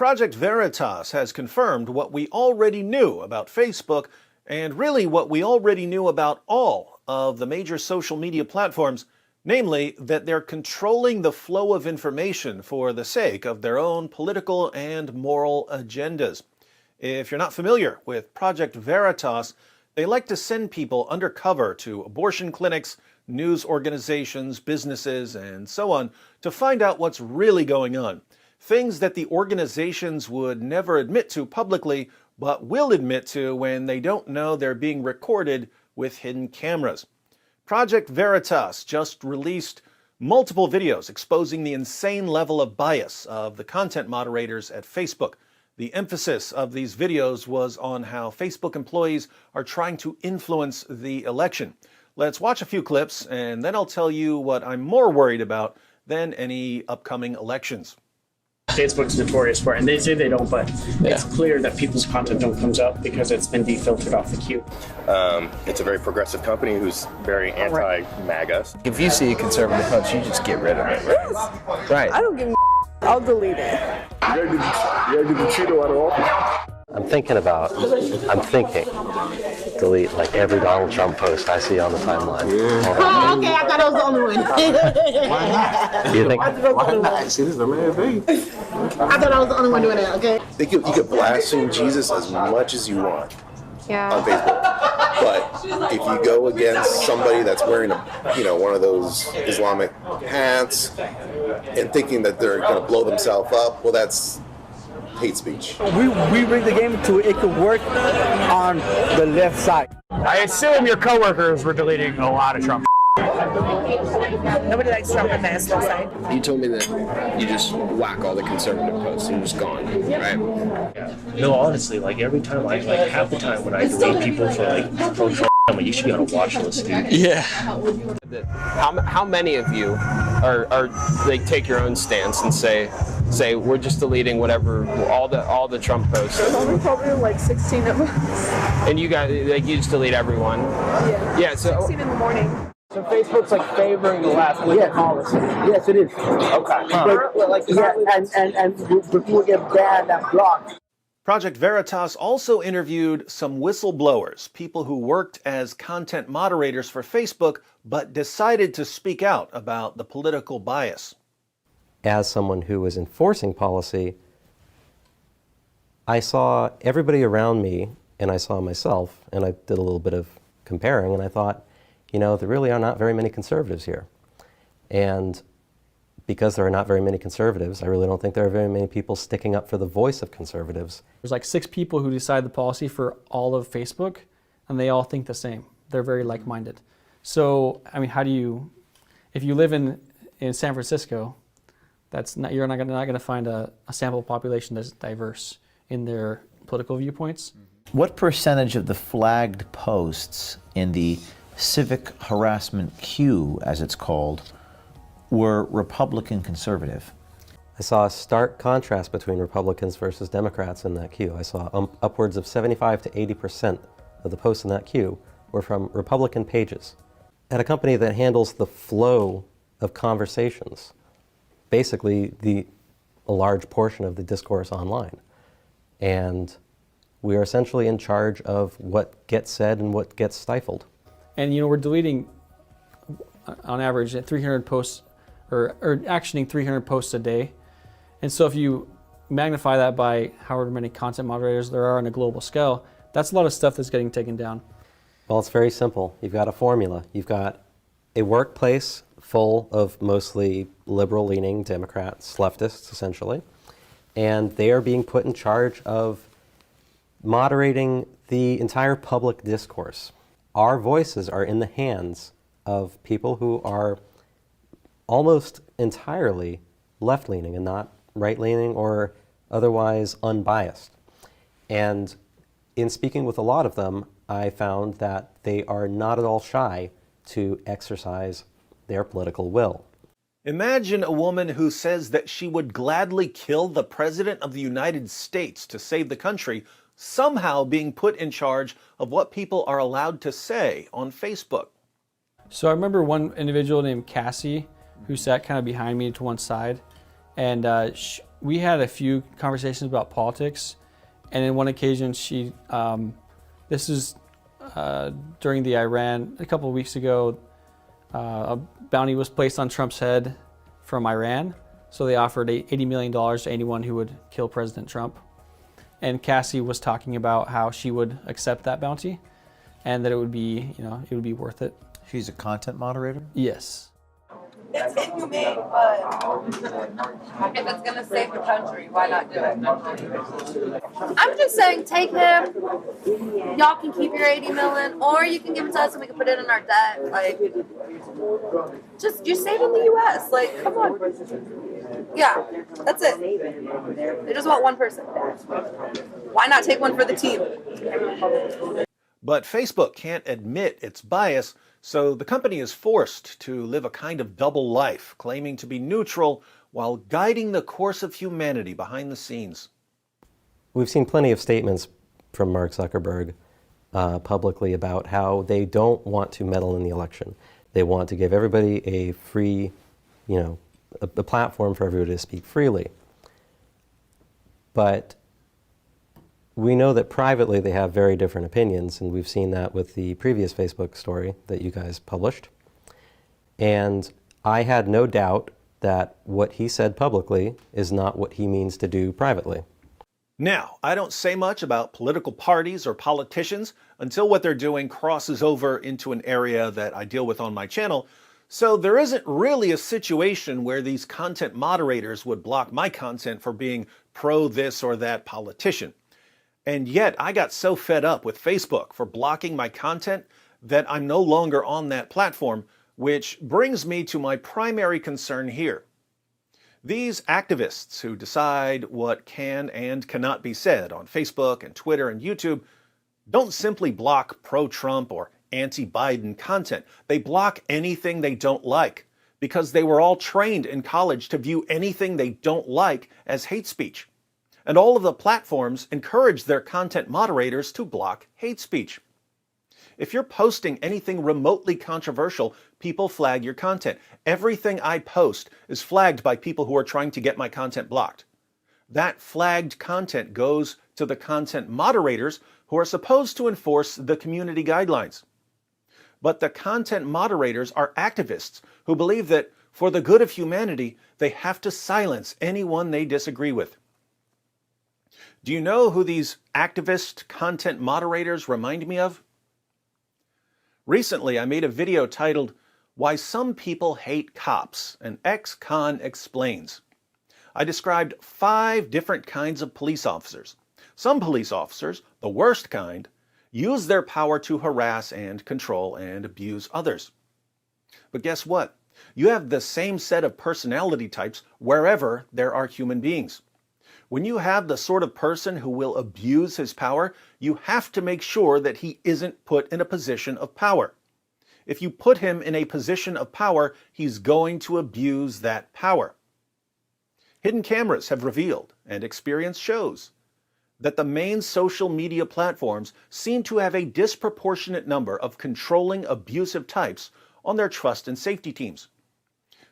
Project Veritas has confirmed what we already knew about Facebook, and really what we already knew about all of the major social media platforms, namely that they're controlling the flow of information for the sake of their own political and moral agendas. If you're not familiar with Project Veritas, they like to send people undercover to abortion clinics, news organizations, businesses, and so on to find out what's really going on. Things that the organizations would never admit to publicly, but will admit to when they don't know they're being recorded with hidden cameras. Project Veritas just released multiple videos exposing the insane level of bias of the content moderators at Facebook. The emphasis of these videos was on how Facebook employees are trying to influence the election. Let's watch a few clips, and then I'll tell you what I'm more worried about than any upcoming elections. Facebook's notorious for it, and they say they don't, but it's clear that people's content don't comes up because it's been defiltered off the queue. It's a very progressive company who's very anti-MAGA. If you see a conservative post, you just get rid of it. Right. I don't give a I'll delete it. You gotta do the Cheeto out of office. I'm thinking, delete like every Donald Trump post I see on the timeline. Oh, okay, I thought I was the only one. You think? Why not? See, this is a man thing. I thought I was the only one doing that, okay? You could blaspheme Jesus as much as you want on Facebook. But if you go against somebody that's wearing one of those Islamic hats and thinking that they're going to blow themselves up, well, that's hate speech. We bring the game to it could work on the left side. I assume your coworkers were deleting a lot of Trump. Nobody likes Trump on the Islam side. You told me that you just whack all the conservative posts and just gone, right? No, honestly, like every time, like half the time when I delete people for like pro-Trump, I'm like, you should be on a watch list, dude. Yeah. How many of you are like take your own stance and say we're just deleting whatever all the Trump posts? There's only probably like 16 of us. And you guys you just delete everyone? Yeah. So 16 in the morning. So Facebook's like favoring the last legal policy. Yes, it is. Okay. And people get banned and blocked. Project Veritas also interviewed some whistleblowers, people who worked as content moderators for Facebook but decided to speak out about the political bias. As someone who was enforcing policy, I saw everybody around me and I saw myself, and I did a little bit of comparing, and I thought, there really are not very many conservatives here. And because there are not very many conservatives, I really don't think there are very many people sticking up for the voice of conservatives. There's like 6 people who decide the policy for all of Facebook, and they all think the same. They're very like-minded. So, I mean, if you live in San Francisco, you're not going to find a sample population that's diverse in their political viewpoints. What percentage of the flagged posts in the civic harassment queue, as it's called, were Republican conservative? I saw a stark contrast between Republicans versus Democrats in that queue. I saw upwards of 75 to 80% of the posts in that queue were from Republican pages. At a company that handles the flow of conversations, basically a large portion of the discourse online. And we are essentially in charge of what gets said and what gets stifled. And we're deleting, on average, 300 posts, or actioning 300 posts a day. And so if you magnify that by however many content moderators there are on a global scale, that's a lot of stuff that's getting taken down. Well, it's very simple. You've got a formula. You've got a workplace full of mostly liberal-leaning Democrats, leftists, essentially, and they are being put in charge of moderating the entire public discourse. Our voices are in the hands of people who are almost entirely left-leaning and not right-leaning or otherwise unbiased. And in speaking with a lot of them, I found that they are not at all shy to exercise their political will. Imagine a woman who says that she would gladly kill the President of the United States to save the country, somehow being put in charge of what people are allowed to say on Facebook. So I remember one individual named Cassie who sat kind of behind me to one side, and we had a few conversations about politics, and in one occasion she, this is during the Iran, a couple of weeks ago, a bounty was placed on Trump's head from Iran. So they offered $80 million to anyone who would kill President Trump. And Cassie was talking about how she would accept that bounty and that it would be, it would be worth it. She's a content moderator? Yes. It's inhumane, but if it's gonna save the country, why not do it? I'm just saying, take him. Y'all can keep your 80 million, or you can give it to us and we can put it in our debt. Like, just you save in the U.S. Like, come on. Yeah, that's it. They just want one person. Why not take one for the team? But Facebook can't admit its bias, so the company is forced to live a kind of double life, claiming to be neutral while guiding the course of humanity behind the scenes. We've seen plenty of statements from Mark Zuckerberg publicly about how they don't want to meddle in the election. They want to give everybody a free, a platform for everybody to speak freely. But we know that privately they have very different opinions, and we've seen that with the previous Facebook story that you guys published. And I had no doubt that what he said publicly is not what he means to do privately. Now, I don't say much about political parties or politicians until what they're doing crosses over into an area that I deal with on my channel, so there isn't really a situation where these content moderators would block my content for being pro this or that politician. And yet, I got so fed up with Facebook for blocking my content that I'm no longer on that platform, which brings me to my primary concern here. These activists who decide what can and cannot be said on Facebook and Twitter and YouTube don't simply block pro-Trump or anti-Biden content. They block anything they don't like, because they were all trained in college to view anything they don't like as hate speech. And all of the platforms encourage their content moderators to block hate speech. If you're posting anything remotely controversial, people flag your content. Everything I post is flagged by people who are trying to get my content blocked. That flagged content goes to the content moderators who are supposed to enforce the community guidelines. But the content moderators are activists who believe that for the good of humanity, they have to silence anyone they disagree with. Do you know who these activist content moderators remind me of? Recently, I made a video titled, "Why Some People Hate Cops, an Ex-Con Explains." I described 5 different kinds of police officers. Some police officers, the worst kind, use their power to harass and control and abuse others. But guess what? You have the same set of personality types wherever there are human beings. When you have the sort of person who will abuse his power, you have to make sure that he isn't put in a position of power. If you put him in a position of power, he's going to abuse that power. Hidden cameras have revealed, and experience shows, that the main social media platforms seem to have a disproportionate number of controlling abusive types on their trust and safety teams.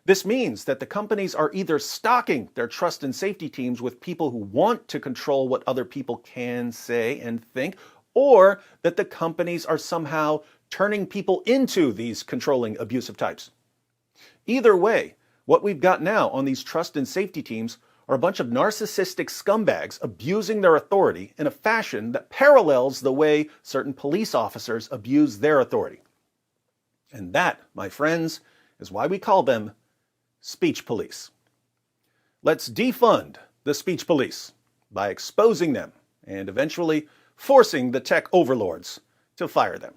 This means that the companies are either stocking their trust and safety teams with people who want to control what other people can say and think, or that the companies are somehow turning people into these controlling abusive types. Either way, what we've got now on these trust and safety teams are a bunch of narcissistic scumbags abusing their authority in a fashion that parallels the way certain police officers abuse their authority. And that, my friends, is why we call them speech police. Let's defund the speech police by exposing them and eventually forcing the tech overlords to fire them.